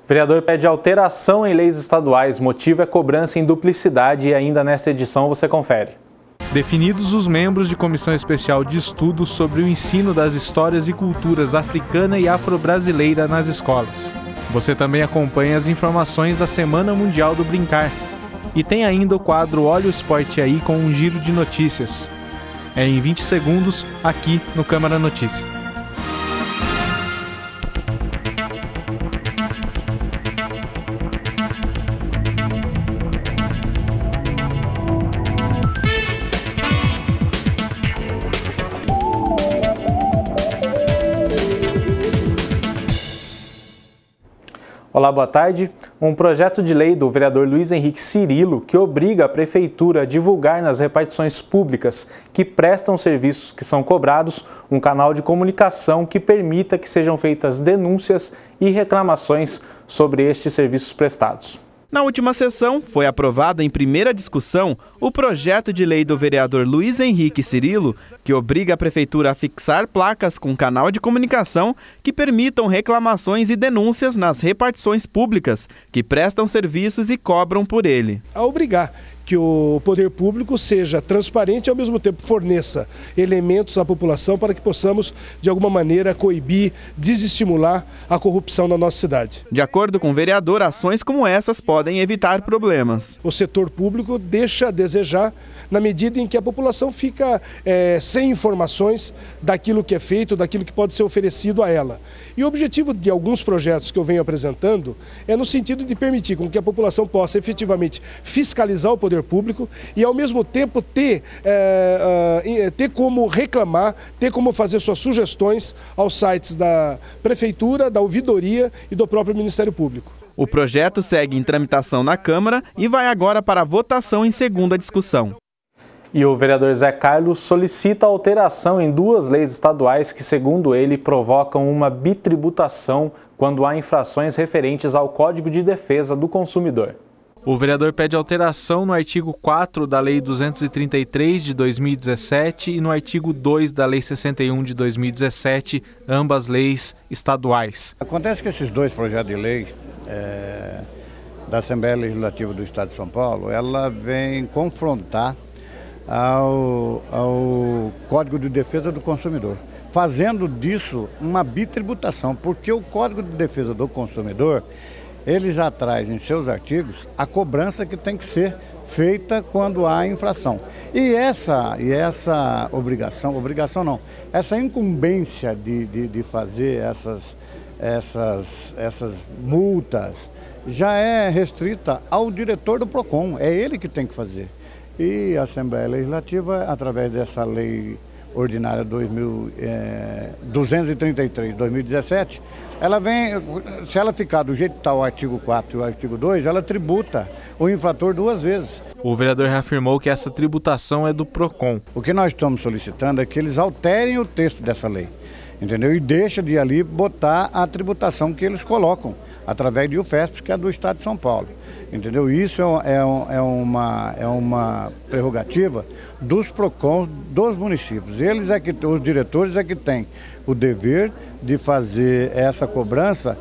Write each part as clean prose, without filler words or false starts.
O vereador pede alteração em leis estaduais, motivo é cobrança em duplicidade e ainda nesta edição você confere. Definidos os membros de comissão especial de estudos sobre o ensino das histórias e culturas africana e afro-brasileira nas escolas. Você também acompanha as informações da Semana Mundial do Brincar. E tem ainda o quadro Olha o Esporte Aí com um giro de notícias. É em 20 segundos, aqui no Câmara Notícia. Olá, boa tarde. Um projeto de lei do vereador Luiz Henrique Cirilo que obriga a prefeitura a divulgar nas repartições públicas que prestam serviços que são cobrados um canal de comunicação que permita que sejam feitas denúncias e reclamações sobre estes serviços prestados. Na última sessão, foi aprovado em primeira discussão o projeto de lei do vereador Luiz Henrique Cirilo, que obriga a prefeitura a fixar placas com canal de comunicação que permitam reclamações e denúncias nas repartições públicas, que prestam serviços e cobram por ele. A obrigar que o poder público seja transparente e ao mesmo tempo forneça elementos à população para que possamos, de alguma maneira, coibir, desestimular a corrupção na nossa cidade. De acordo com o vereador, ações como essas podem evitar problemas. O setor público deixa a desejar na medida em que a população fica sem informações daquilo que é feito, daquilo que pode ser oferecido a ela. E o objetivo de alguns projetos que eu venho apresentando é no sentido de permitir com que a população possa efetivamente fiscalizar o poder público e ao mesmo tempo ter como reclamar, ter como fazer suas sugestões aos sites da Prefeitura, da Ouvidoria e do próprio Ministério Público. O projeto segue em tramitação na Câmara e vai agora para a votação em segunda discussão. E o vereador Zé Carlos solicita alteração em duas leis estaduais que, segundo ele, provocam uma bitributação quando há infrações referentes ao Código de Defesa do Consumidor. O vereador pede alteração no artigo 4 da Lei 233 de 2017 e no artigo 2 da Lei 61 de 2017, ambas leis estaduais. Acontece que esses dois projetos de lei da Assembleia Legislativa do Estado de São Paulo, ela vem confrontar ao Código de Defesa do Consumidor, fazendo disso uma bitributação, porque o Código de Defesa do Consumidor, ele já traz em seus artigos a cobrança que tem que ser feita quando há infração. E essa essa incumbência de fazer essas multas já é restrita ao diretor do PROCON, é ele que tem que fazer. E a Assembleia Legislativa, através dessa lei ordinária 233 de 2017, ela vem, se ela ficar do jeito que está o artigo 4 e o artigo 2, ela tributa o infrator duas vezes. O vereador reafirmou que essa tributação é do PROCON. O que nós estamos solicitando é que eles alterem o texto dessa lei, entendeu? E deixa de ali botar a tributação que eles colocam, através do UFESP, que é do Estado de São Paulo. Entendeu? Isso é uma prerrogativa dos PROCONs dos municípios. Eles os diretores é que têm o dever de fazer essa cobrança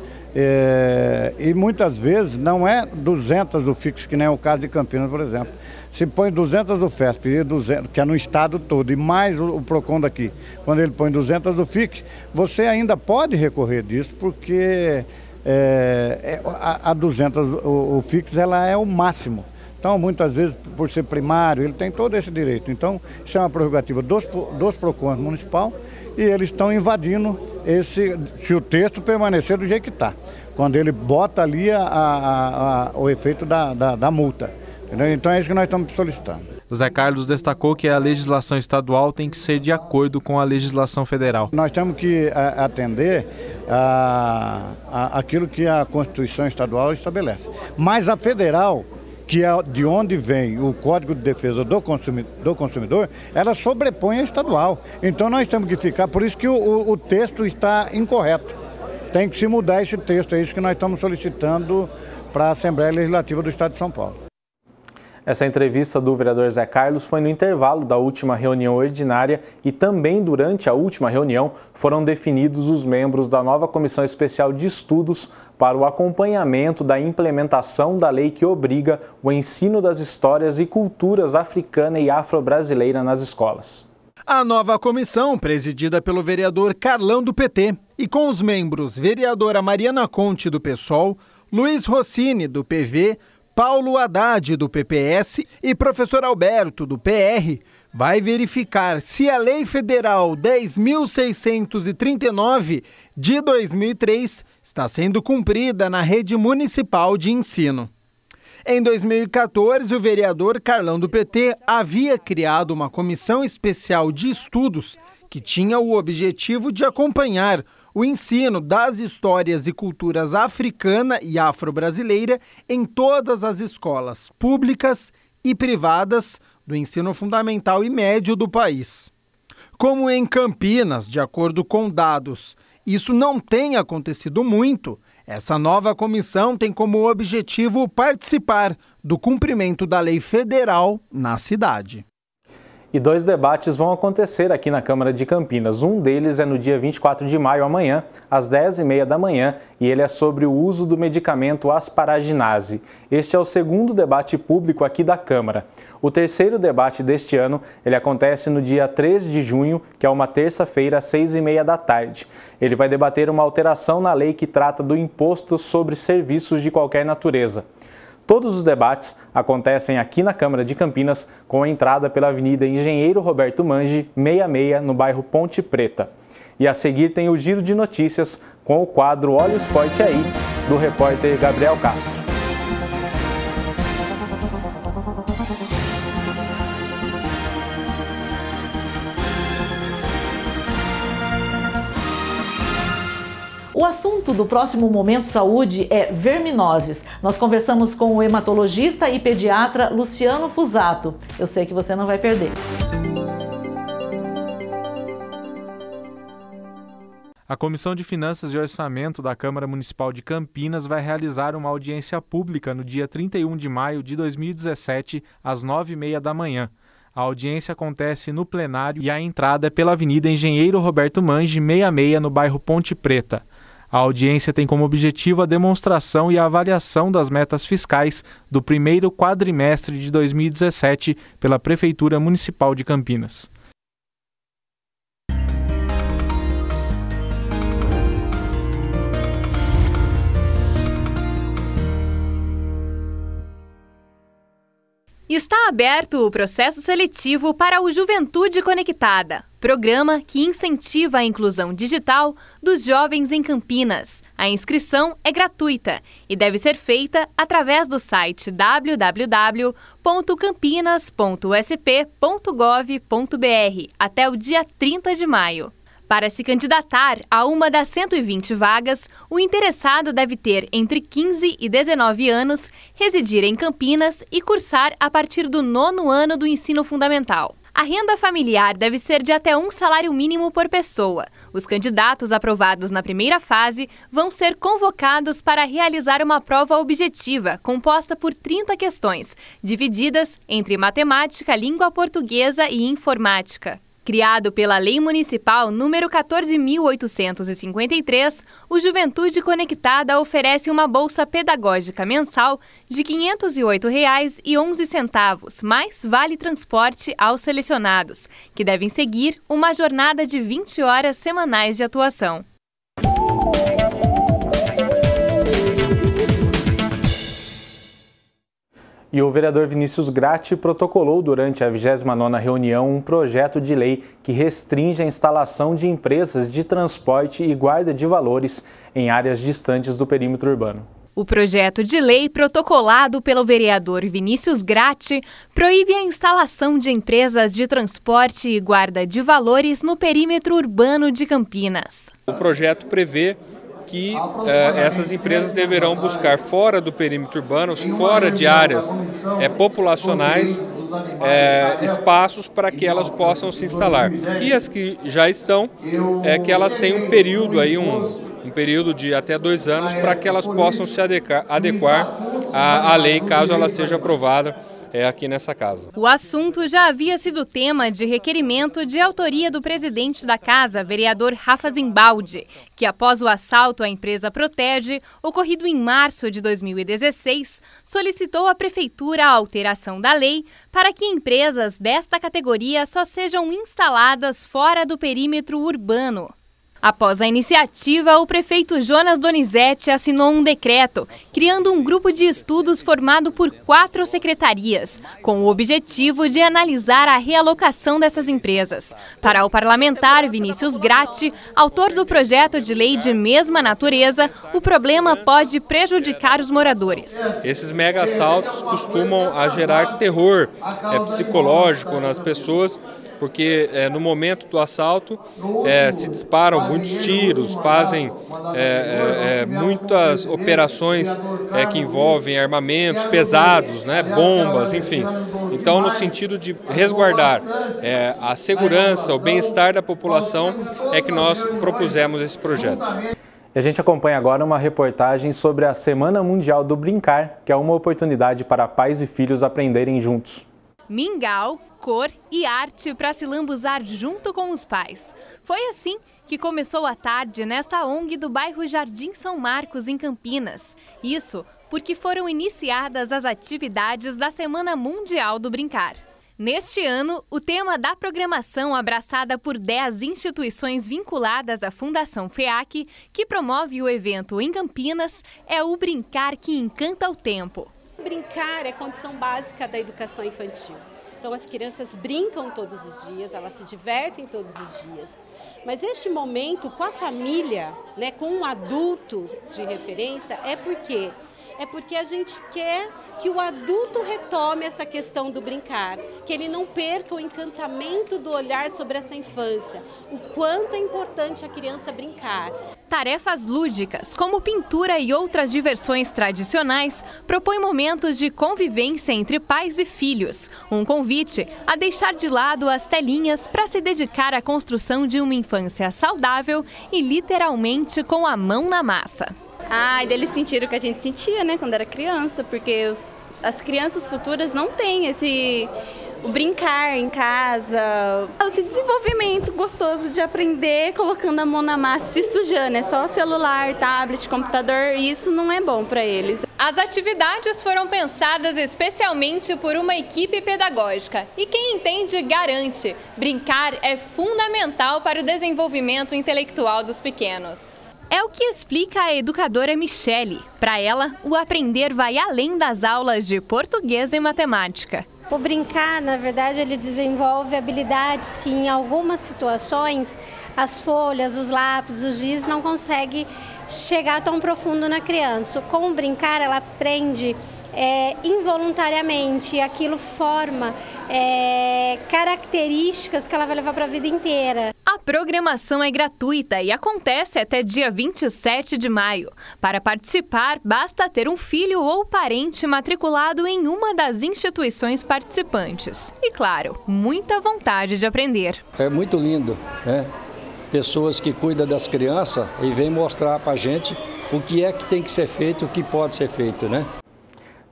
e muitas vezes não é 200 do fixo, que nem é o caso de Campinas, por exemplo. Se põe 200 do FESP, e 200, que é no estado todo, e mais o PROCON daqui, quando ele põe 200 do fixo, você ainda pode recorrer disso, porque a 200, o fixo, ela é o máximo. Então, muitas vezes, por ser primário, ele tem todo esse direito. Então, isso é uma prerrogativa dos PROCONs municipal e eles estão invadindo se o texto permanecer do jeito que está. Quando ele bota ali o efeito da multa. Entendeu? Então, é isso que nós estamos solicitando. O Zé Carlos destacou que a legislação estadual tem que ser de acordo com a legislação federal. Nós temos que atender aquilo que a Constituição estadual estabelece. Mas a federal, que é de onde vem o Código de Defesa do Consumidor, ela sobrepõe a estadual. Então nós temos que ficar, por isso que o texto está incorreto. Tem que se mudar esse texto, é isso que nós estamos solicitando para a Assembleia Legislativa do Estado de São Paulo. Essa entrevista do vereador Zé Carlos foi no intervalo da última reunião ordinária e também durante a última reunião foram definidos os membros da nova Comissão Especial de Estudos para o acompanhamento da implementação da lei que obriga o ensino das histórias e culturas africana e afro-brasileira nas escolas. A nova comissão, presidida pelo vereador Carlão do PT e com os membros vereadora Mariana Conte do PSOL, Luiz Rossini do PV, Paulo Haddad, do PPS, e professor Alberto, do PR, vai verificar se a Lei Federal 10.639, de 2003, está sendo cumprida na rede municipal de ensino. Em 2014, o vereador Carlão do PT havia criado uma comissão especial de estudos que tinha o objetivo de acompanhar o ensino das histórias e culturas africana e afro-brasileira em todas as escolas públicas e privadas do ensino fundamental e médio do país. Como em Campinas, de acordo com dados, isso não tem acontecido muito, essa nova comissão tem como objetivo participar do cumprimento da lei federal na cidade. E 2 debates vão acontecer aqui na Câmara de Campinas. Um deles é no dia 24 de maio, amanhã, às 10h30 da manhã, e ele é sobre o uso do medicamento asparaginase. Este é o segundo debate público aqui da Câmara. O terceiro debate deste ano, ele acontece no dia 3 de junho, que é uma terça-feira, às 6h30 da tarde. Ele vai debater uma alteração na lei que trata do imposto sobre serviços de qualquer natureza. Todos os debates acontecem aqui na Câmara de Campinas, com a entrada pela Avenida Engenheiro Roberto Mangi, 66, no bairro Ponte Preta. E a seguir tem o Giro de Notícias, com o quadro Olha o Esporte Aí, do repórter Gabriel Castro. O assunto do próximo Momento Saúde é verminoses. Nós conversamos com o hematologista e pediatra Luciano Fusato. Eu sei que você não vai perder. A Comissão de Finanças e Orçamento da Câmara Municipal de Campinas vai realizar uma audiência pública no dia 31 de maio de 2017, às 9h30 da manhã. A audiência acontece no plenário e a entrada é pela Avenida Engenheiro Roberto Mangi, 66, no bairro Ponte Preta. A audiência tem como objetivo a demonstração e a avaliação das metas fiscais do primeiro quadrimestre de 2017 pela Prefeitura Municipal de Campinas. Está aberto o processo seletivo para o Juventude Conectada, programa que incentiva a inclusão digital dos jovens em Campinas. A inscrição é gratuita e deve ser feita através do site www.campinas.usp.gov.br até o dia 30 de maio. Para se candidatar a uma das 120 vagas, o interessado deve ter entre 15 e 19 anos, residir em Campinas e cursar a partir do 9º ano do ensino fundamental. A renda familiar deve ser de até um salário mínimo por pessoa. Os candidatos aprovados na primeira fase vão ser convocados para realizar uma prova objetiva, composta por 30 questões, divididas entre matemática, língua portuguesa e informática. Criado pela Lei Municipal número 14.853, o Juventude Conectada oferece uma bolsa pedagógica mensal de R$ 508,11, mais vale transporte aos selecionados, que devem seguir uma jornada de 20 horas semanais de atuação. E o vereador Vinícius Gratti protocolou durante a 29ª reunião um projeto de lei que restringe a instalação de empresas de transporte e guarda de valores em áreas distantes do perímetro urbano. O projeto de lei protocolado pelo vereador Vinícius Gratti proíbe a instalação de empresas de transporte e guarda de valores no perímetro urbano de Campinas. O projeto prevê que essas empresas deverão buscar fora do perímetro urbano, fora de áreas populacionais, espaços para que elas possam se instalar. E as que já estão, que elas tenham um período aí, um período de até 2 anos para que elas possam se adequar à lei, caso ela seja aprovada aqui nessa casa. O assunto já havia sido tema de requerimento de autoria do presidente da casa, vereador Rafa Zimbaldi, que após o assalto à empresa Protege, ocorrido em março de 2016, solicitou à prefeitura a alteração da lei para que empresas desta categoria só sejam instaladas fora do perímetro urbano. Após a iniciativa, o prefeito Jonas Donizete assinou um decreto, criando um grupo de estudos formado por 4 secretarias, com o objetivo de analisar a realocação dessas empresas. Para o parlamentar Vinícius Gratti, autor do projeto de lei de mesma natureza, o problema pode prejudicar os moradores. Esses mega assaltos costumam gerar terror psicológico nas pessoas, porque no momento do assalto se disparam muitos tiros, fazem muitas operações que envolvem armamentos pesados, né, bombas, enfim. Então, no sentido de resguardar a segurança, o bem-estar da população, é que nós propusemos esse projeto. E a gente acompanha agora uma reportagem sobre a Semana Mundial do Brincar, que é uma oportunidade para pais e filhos aprenderem juntos. Mingau, cor e arte para se lambuzar junto com os pais. Foi assim que começou a tarde nesta ONG do bairro Jardim São Marcos, em Campinas. Isso porque foram iniciadas as atividades da Semana Mundial do Brincar. Neste ano, o tema da programação, abraçada por 10 instituições vinculadas à Fundação FEAC, que promove o evento em Campinas, é o Brincar que Encanta o Tempo. Brincar é condição básica da educação infantil. Então as crianças brincam todos os dias, elas se divertem todos os dias. Mas este momento com a família, né, com um adulto de referência, é porque a gente quer que o adulto retome essa questão do brincar, que ele não perca o encantamento do olhar sobre essa infância, o quanto é importante a criança brincar. Tarefas lúdicas, como pintura e outras diversões tradicionais, propõem momentos de convivência entre pais e filhos. Um convite a deixar de lado as telinhas para se dedicar à construção de uma infância saudável e literalmente com a mão na massa. Eles sentiram o que a gente sentia, né, quando era criança, porque as crianças futuras não têm o brincar em casa, esse desenvolvimento gostoso de aprender colocando a mão na massa, se sujando, é só celular, tablet, computador, e isso não é bom para eles. As atividades foram pensadas especialmente por uma equipe pedagógica e quem entende garante, brincar é fundamental para o desenvolvimento intelectual dos pequenos. É o que explica a educadora Michele. Para ela, o aprender vai além das aulas de português e matemática. O brincar, na verdade, ele desenvolve habilidades que em algumas situações as folhas, os lápis, os giz não conseguem chegar tão profundo na criança. Com o brincar, ela aprende involuntariamente, aquilo forma características que ela vai levar para a vida inteira. A programação é gratuita e acontece até dia 27 de maio. Para participar, basta ter um filho ou parente matriculado em uma das instituições participantes. E, claro, muita vontade de aprender. É muito lindo, né? Pessoas que cuidam das crianças e vêm mostrar para a gente o que é que tem que ser feito, o que pode ser feito, né?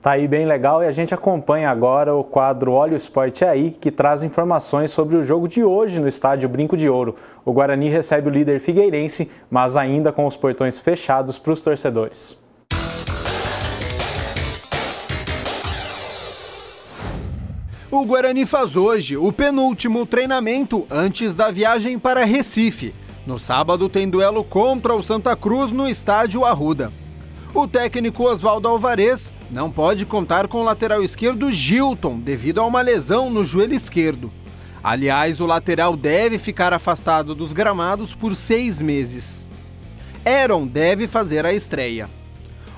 Tá aí bem legal e a gente acompanha agora o quadro Olha o Esporte Aí, que traz informações sobre o jogo de hoje no estádio Brinco de Ouro. O Guarani recebe o líder figueirense, mas ainda com os portões fechados para os torcedores. O Guarani faz hoje o penúltimo treinamento antes da viagem para Recife. No sábado tem duelo contra o Santa Cruz no estádio Arruda. O técnico Oswaldo Alvarez não pode contar com o lateral esquerdo Gilton devido a uma lesão no joelho esquerdo. Aliás, o lateral deve ficar afastado dos gramados por 6 meses. Heron deve fazer a estreia.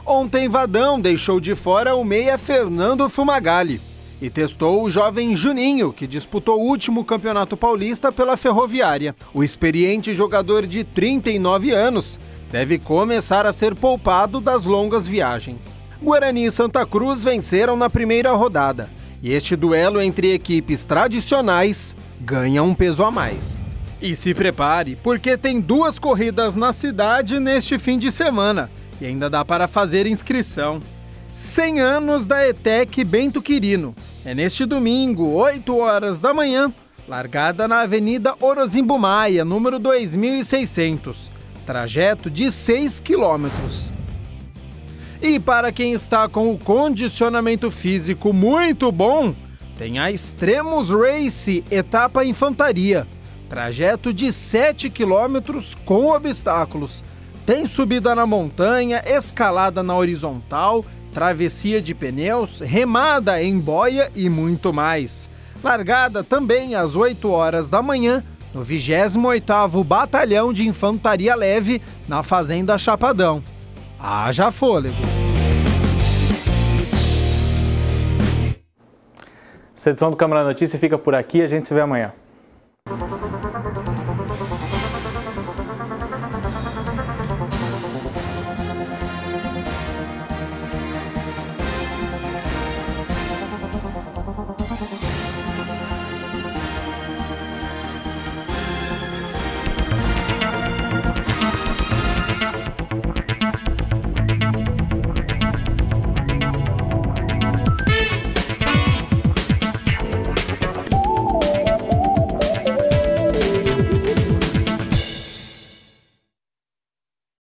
Ontem, Vadão deixou de fora o meia Fernando Fumagalli e testou o jovem Juninho, que disputou o último Campeonato Paulista pela Ferroviária. O experiente jogador de 39 anos deve começar a ser poupado das longas viagens. Guarani e Santa Cruz venceram na primeira rodada, e este duelo entre equipes tradicionais ganha um peso a mais. E se prepare, porque tem 2 corridas na cidade neste fim de semana, e ainda dá para fazer inscrição. 100 anos da ETEC Bento Quirino. É neste domingo, 8 horas da manhã, largada na Avenida Orozimbo Maia, número 2600. Trajeto de 6 quilômetros. E para quem está com o condicionamento físico muito bom, tem a Extremos Race Etapa Infantaria. Trajeto de 7 quilômetros com obstáculos. Tem subida na montanha, escalada na horizontal, travessia de pneus, remada em boia e muito mais. Largada também às 8 horas da manhã, no 28º Batalhão de Infantaria Leve, na Fazenda Chapadão. Haja fôlego! Essa edição do Câmara Notícia fica por aqui, a gente se vê amanhã.